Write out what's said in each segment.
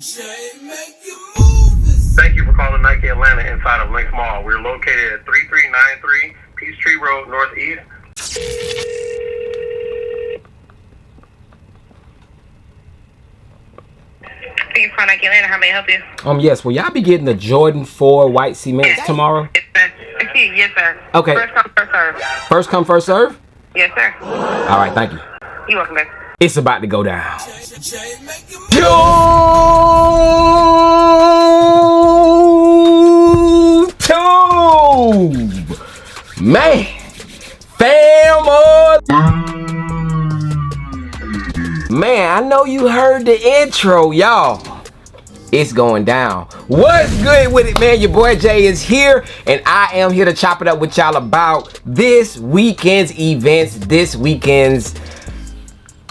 Thank you for calling Nike Atlanta inside of Links Mall. We're located at 3393 Peachtree Road Northeast. Thank you for calling Nike Atlanta. How may I help you? Yes, will y'all be getting the Jordan 4 white cements tomorrow? Yes, sir. Yes, sir. Okay. First come, first serve. First come, first serve? Yes, sir. All right, thank you. You're welcome, man. It's about to go down. YouTube! Man! Family! Man, I know you heard the intro, y'all. It's going down. What's good with it, man? Your boy Jay is here, and I am here to chop it up with y'all about this weekend's events, this weekend's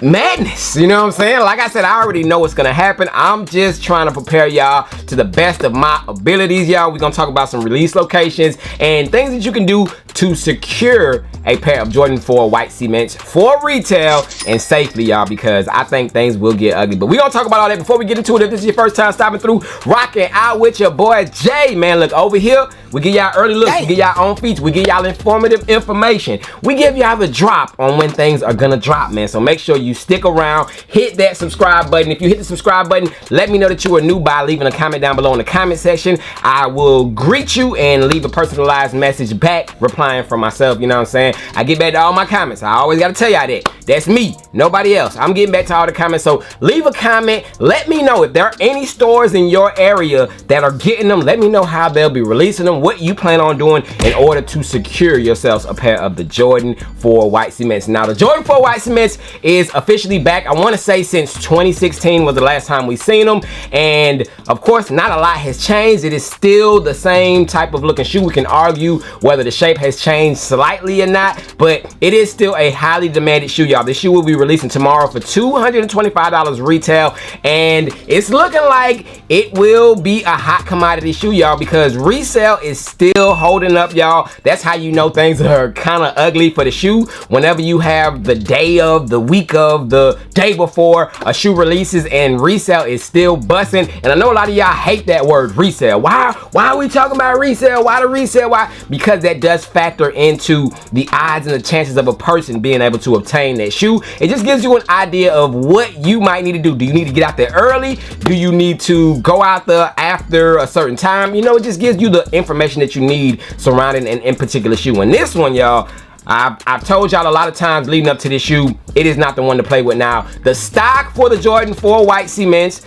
madness. You know what I'm saying? Like I said, I already know what's gonna happen. I'm just trying to prepare y'all to the best of my abilities, y'all. We're gonna talk about some release locations and things that you can do to secure a pair of Jordan 4 white cements for retail and safely, y'all, because I think things will get ugly. But we're gonna talk about all that before we get into it. If this is your first time stopping through, rocking out with your boy Jay, man. Look, over here, we give y'all early looks, we give y'all on feats, we give y'all informative information. We give y'all the drop on when things are gonna drop, man. So make sure you stick around, hit that subscribe button. If you hit the subscribe button, let me know that you are new by leaving a comment down below in the comment section. I will greet you and leave a personalized message back, replying for myself. You know what I'm saying? I get back to all my comments. I always gotta tell y'all that. That's me, nobody else. I'm getting back to all the comments. So leave a comment. Let me know if there are any stores in your area that are getting them. Let me know how they'll be releasing them, what you plan on doing in order to secure yourselves a pair of the Jordan 4 white cements. Now, the Jordan 4 white cements is officially back. I want to say since 2016 was the last time we seen them, and of course not a lot has changed. It is still the same type of looking shoe. We can argue whether the shape has changed slightly or not, but it is still a highly demanded shoe, y'all. This shoe will be releasing tomorrow for $225 retail, and it's looking like it will be a hot commodity shoe, y'all, because resale is still holding up, y'all. That's how you know things are kind of ugly for the shoe. Whenever you have the day of, the week of, the day before a shoe releases and resale is still busting. And I know a lot of y'all hate that word resale. Why are we talking about resale? Why the resale? Why? Because that does factor into the odds and the chances of a person being able to obtain that shoe. It just gives you an idea of what you might need to do. Do you need to get out there early? Do you need to go out there after a certain time? You know, it just gives you the information that you need surrounding an in particular shoe. And this one, y'all, I've told y'all a lot of times leading up to this shoe, it is not the one to play with. Now, the stock for the Jordan 4 white cements,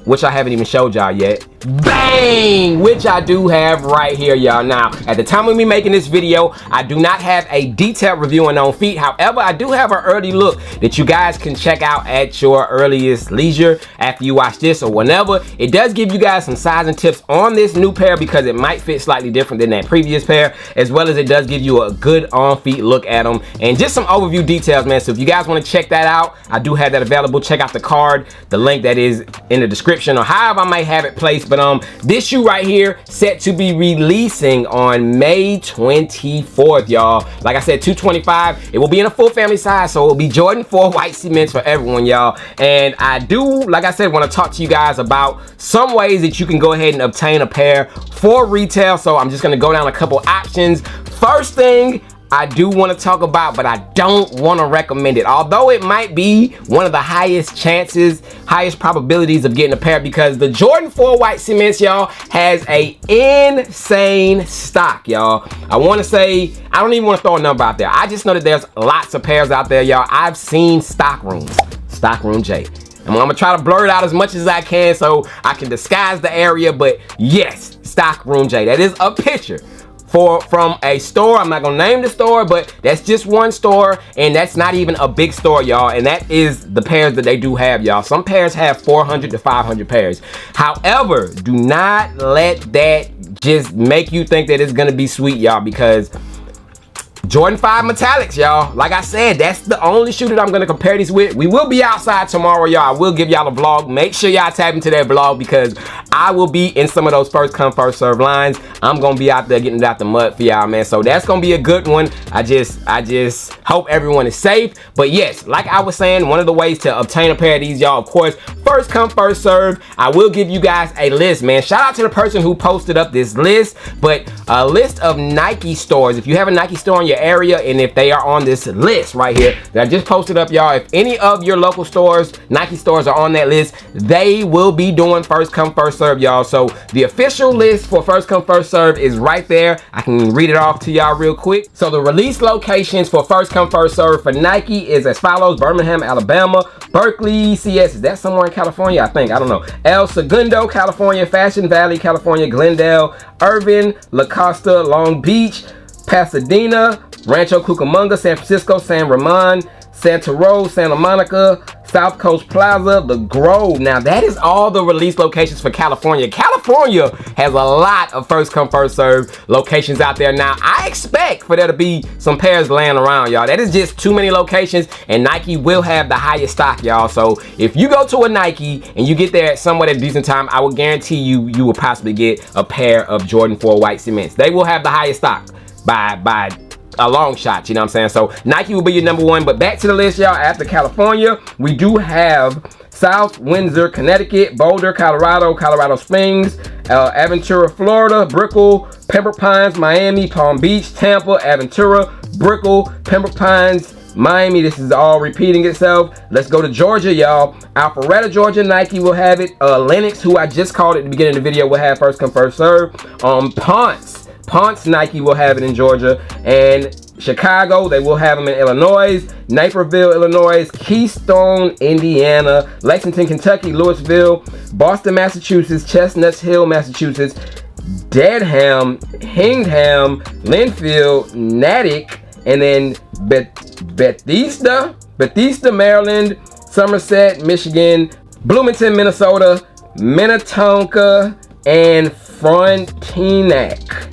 which I haven't even showed y'all yet, bang, which I do have right here, y'all. Now, at the time of me making this video, I do not have a detailed review on feet. However, I do have an early look that you guys can check out at your earliest leisure after you watch this or whenever. It does give you guys some sizing tips on this new pair because it might fit slightly different than that previous pair, as well as it does give you a good on feet look at them and just some overview details, man. So if you guys want to check that out, I do have that available. Check out the card, the link that is in the description, or however I might have it placed. But this shoe right here set to be releasing on May 24th, y'all. Like I said, $225. It will be in a full family size, so it will be Jordan 4 white cements for everyone, y'all. And I do, like I said, want to talk to you guys about some ways that you can go ahead and obtain a pair for retail. So I'm just going to go down a couple options. First thing I do want to talk about, but I don't want to recommend it, although it might be one of the highest chances, highest probabilities of getting a pair, because the Jordan 4 white cements, y'all, has a insane stock, y'all. I want to say, I don't even want to throw a number out there. I just know that there's lots of pairs out there, y'all. I've seen stock rooms, Stockroom Jay. I'm gonna try to blur it out as much as I can so I can disguise the area, but yes, Stockroom Jay. That is a picture from a store. I'm not gonna name the store, but that's just one store, and that's not even a big store, y'all. And that is the pairs that they do have, y'all. Some pairs have 400 to 500 pairs. However, do not let that just make you think that it's gonna be sweet, y'all, because Jordan 5 metallics, y'all. Like I said, that's the only shoe that I'm gonna compare these with. We will be outside tomorrow, y'all. I will give y'all a vlog. Make sure y'all tap into that vlog because I will be in some of those first come first serve lines. I'm gonna be out there getting it out the mud for y'all, man. So that's gonna be a good one. I just hope everyone is safe. But yes, like I was saying, one of the ways to obtain a pair of these, y'all, of course, first come first serve. I will give you guys a list, man. Shout out to the person who posted up this list, but a list of Nike stores. If you have a Nike store in your area and if they are on this list right here that I just posted up, y'all, if any of your local stores, Nike stores, are on that list, they will be doing first come first serve, y'all. So the official list for first come first serve is right there. I can read it off to y'all real quick. So the release locations for first come first serve for Nike is as follows: Birmingham, Alabama; Berkeley, CS, is that somewhere in California? I think, I don't know. El Segundo, California; Fashion Valley, California; Glendale; Irvin, La Costa, Long Beach; Pasadena; Rancho Cucamonga; San Francisco; San Ramon; Santa Rosa; Santa Monica; South Coast Plaza; The Grove. Now that is all the release locations for California. California has a lot of first come first serve locations out there. Now I expect for there to be some pairs laying around, y'all. That is just too many locations, and Nike will have the highest stock, y'all. So if you go to a Nike and you get there at somewhat at a decent time, I will guarantee you will possibly get a pair of Jordan 4 white cements. They will have the highest stock by a long shot, you know what I'm saying? So Nike will be your number one. But back to the list, y'all. After California, we do have South Windsor, Connecticut; Boulder, Colorado; Colorado Springs; Aventura, Florida; Brickell; Pembroke Pines, Miami; Palm Beach; Tampa; Aventura; Brickell; Pembroke Pines, Miami. This is all repeating itself. Let's go to Georgia, y'all. Alpharetta, Georgia, Nike will have it. Lenox, who I just called at the beginning of the video, will have first come first serve. Ponce, Nike will have it in Georgia. And Chicago, they will have them in Illinois; Naperville, Illinois; Keystone, Indiana; Lexington, Kentucky; Louisville; Boston, Massachusetts; Chestnut Hill, Massachusetts; Dedham, Hingham, Linfield, Natick; and then Bethesda, Maryland; Somerset, Michigan; Bloomington, Minnesota; Minnetonka; and Frontenac.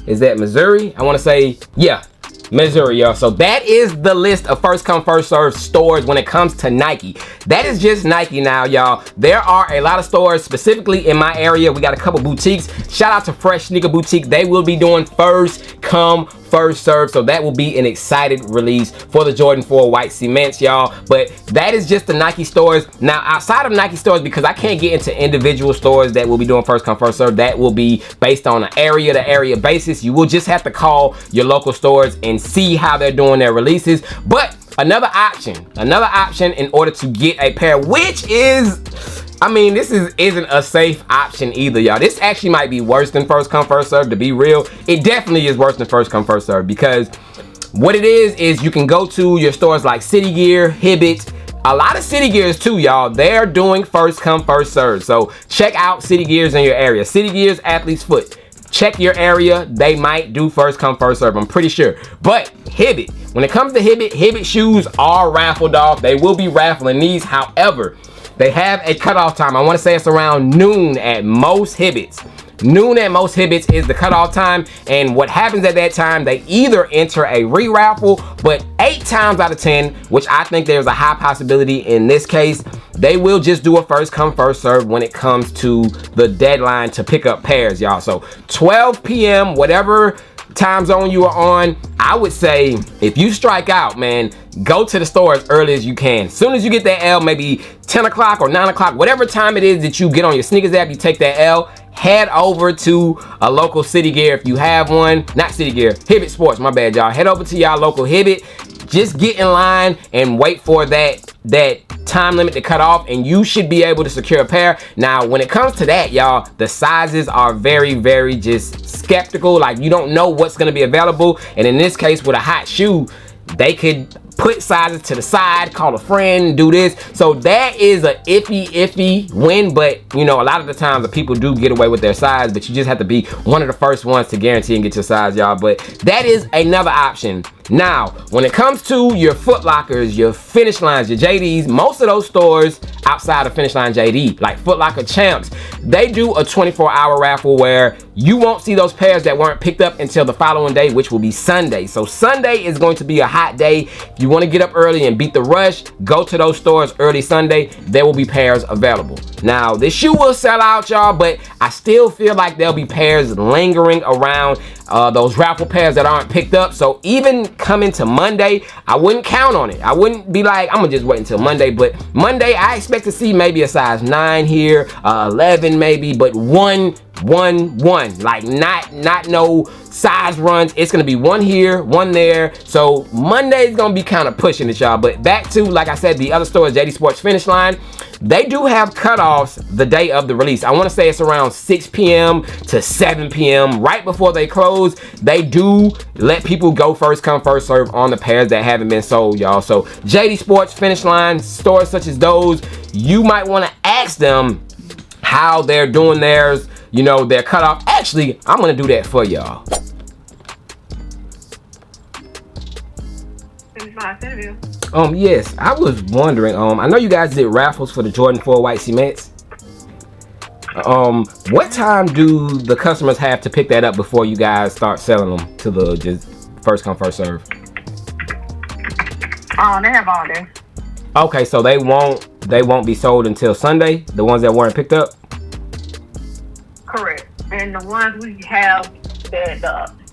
Is that Missouri? I want to say, yeah, Missouri, y'all. So that is the list of first come first serve stores when it comes to Nike. That is just Nike now, y'all. There are a lot of stores specifically in my area. We got a couple boutiques. Shout out to Fresh Sneaker Boutique. They will be doing first come first serve, so that will be an excited release for the Jordan 4 white cements, y'all. But that is just the Nike stores. Now outside of Nike stores, because I can't get into individual stores that will be doing first come first serve, that will be based on an area to area basis. You will just have to call your local stores and see how they're doing their releases. But another option in order to get a pair, which is, I mean, this isn't a safe option either, y'all. This actually might be worse than first come first serve, to be real. It definitely is worse than first come first serve, because what it is you can go to your stores like City Gear, Hibbit, a lot of City Gears too, y'all. They're doing first come first serve. So check out City Gears in your area. City Gears, Athlete's Foot. Check your area. They might do first come first serve, I'm pretty sure. But Hibbit, when it comes to Hibbit shoes are raffled off. They will be raffling these. However, they have a cutoff time. I want to say it's around noon at most Hibbits. Noon at most Hibbits is the cutoff time, and what happens at that time, they either enter a re-raffle, but 8 times out of 10, which I think there's a high possibility in this case, they will just do a first come first serve when it comes to the deadline to pick up pairs, y'all. So 12 p.m., whatever time zone you are on, I would say if you strike out, man, go to the store as early as you can. As soon as you get that L, maybe 10 o'clock or 9 o'clock, whatever time it is that you get on your sneakers app, you take that L, head over to a local City Gear if you have one. Not City Gear, Hibbit Sports, my bad, y'all. Head over to y'all local Hibbit. Just get in line and wait for that time limit to cut off, and you should be able to secure a pair. Now, when it comes to that, y'all, the sizes are very, very just skeptical. Like, you don't know what's gonna be available, and in this case, with a hot shoe, they could put sizes to the side, call a friend, do this. So that is a iffy win, but you know, a lot of the times the people do get away with their size, but you just have to be one of the first ones to guarantee and get your size, y'all. But that is another option. Now, when it comes to your Foot Lockers, your Finish Lines, your JDs, most of those stores outside of Finish Line JD, like Foot Locker Champs, they do a 24-hour raffle where you won't see those pairs that weren't picked up until the following day, which will be Sunday. So Sunday is going to be a hot day. If you want to get up early and beat the rush, go to those stores early Sunday. There will be pairs available. Now, this shoe will sell out, y'all, but I still feel like there'll be pairs lingering around, those raffle pairs that aren't picked up. So even coming to Monday, I wouldn't count on it. I wouldn't be like, I'm gonna just wait until Monday. But Monday, I expect to see maybe a size 9 here, 11 maybe, but 1, like not no size runs. It's gonna be 1 here, 1 there. So Monday is gonna be kind of pushing it, y'all. But back to, like I said, the other stores, JD Sports Finish Line, they do have cutoffs the day of the release. I want to say it's around 6 p.m. to 7 p.m. right before they close. They do let people go first come first serve on the pairs that haven't been sold, y'all. So JD Sports Finish Line stores such as those, you might want to ask them how they're doing theirs, you know, their cutoff. Actually, I'm gonna do that for y'all. Yes, I was wondering, I know you guys did raffles for the Jordan 4 white cements. What time do the customers have to pick that up before you guys start selling them to the just first come first serve? They have all day. Okay, so they won't be sold until Sunday, the ones that weren't picked up? Correct. And the ones we have that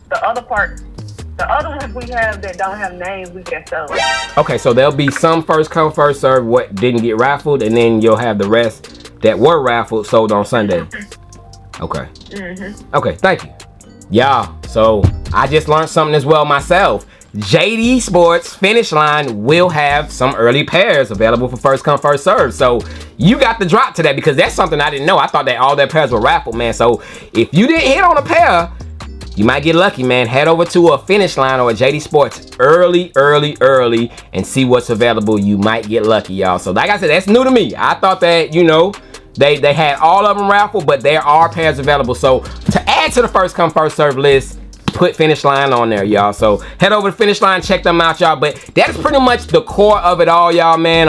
the other ones we have that don't have names, we can sell them. Okay, so there'll be some first come first serve what didn't get raffled, and then you'll have the rest that were raffled sold on Sunday. Okay. Okay, thank you. Y'all, so I just learned something as well myself. JD Sports Finish Line will have some early pairs available for first come first serve. So you got the drop to that, because that's something I didn't know. I thought that all their pairs were raffled, man. So if you didn't hit on a pair, you might get lucky, man. Head over to a Finish Line or a JD Sports early and see what's available. You might get lucky, y'all. So like I said, that's new to me. I thought that, you know, they had all of them raffled, but there are pairs available. So to add to the first come first serve list, put Finish Line on there, y'all. So head over to Finish Line, check them out, y'all. But that's pretty much the core of it all, y'all, man.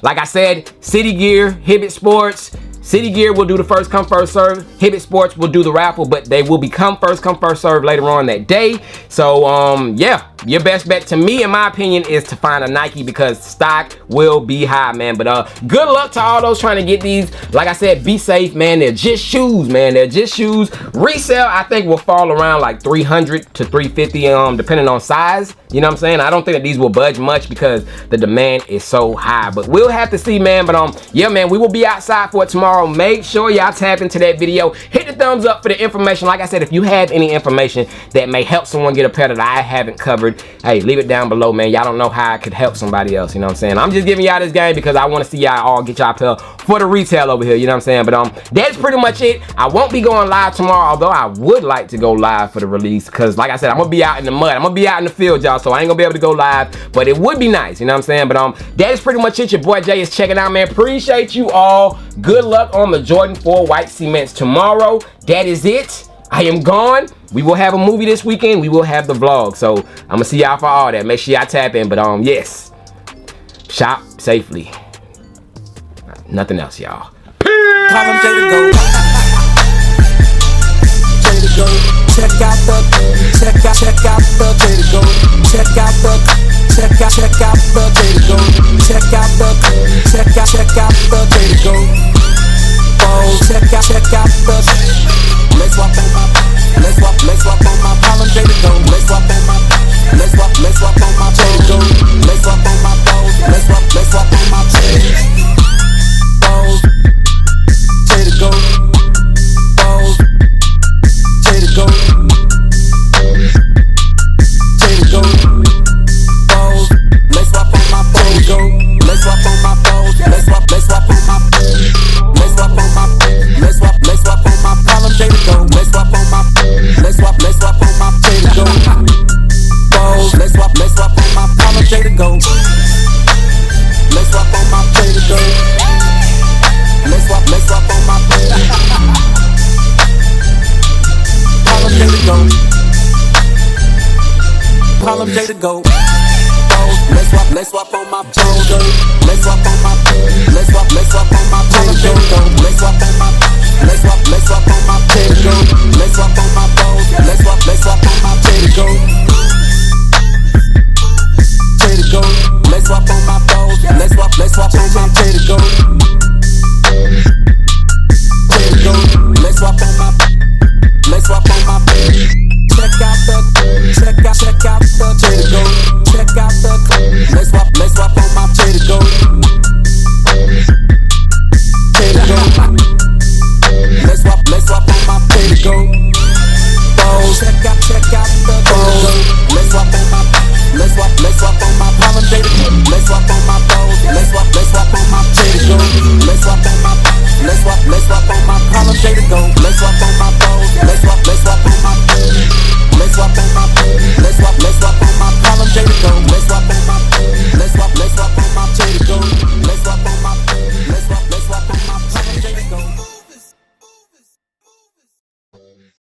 Like I said, City Gear, Hibbit Sports. City Gear will do the first come first serve. Hibbit Sports will do the raffle, but they will become first come first serve later on that day. So yeah, your best bet to me, in my opinion, is to find a Nike, because stock will be high, man. But good luck to all those trying to get these. Like I said, be safe, man. They're just shoes, man. They're just shoes. Resale, I think, will fall around like $300 to $350, depending on size. You know what I'm saying? I don't think that these will budge much because the demand is so high. But we'll have to see, man. But yeah, man, we will be outside for it tomorrow. Make sure y'all tap into that video. Hit the thumbs up for the information. Like I said, if you have any information that may help someone get a pair that I haven't covered, hey, leave it down below, man. Y'all don't know how I could help somebody else. You know what I'm saying? I'm just giving y'all this game because I want to see y'all all get y'all pair for the retail over here. You know what I'm saying? But that's pretty much it. I won't be going live tomorrow, although I would like to go live for the release, because like I said, I'm gonna be out in the mud. I'm gonna be out in the field, y'all, so I ain't gonna be able to go live, but it would be nice. You know what I'm saying? But that is pretty much it. Your boy Jay is checking out, man. Appreciate you all. Good luck on the Jordan 4 white cements tomorrow. That is it. I am gone. We will have a movie this weekend. We will have the vlog. So I'm gonna see y'all for all that. Make sure y'all tap in. But yes, shop safely. Nothing else, y'all. Call him Jay to go. Jay to go. Check out the Jay to go. Check out the Jay to go. Check out the Jay to go. Oh, check out the. Let's walk on my. Let's walk on my. Call him Jay to go. Let's walk on my. Let's walk on my Jay to go. Let's walk on my balls. Let's walk on my Jay. Balls. Jay to go. Balls. Jay to go. Jay to go. Balls. Let's walk on my balls. Let's walk on my balls. Let's walk on my balls. go. Let's swap on my Let's swap on my Let's swap on my Let's swap on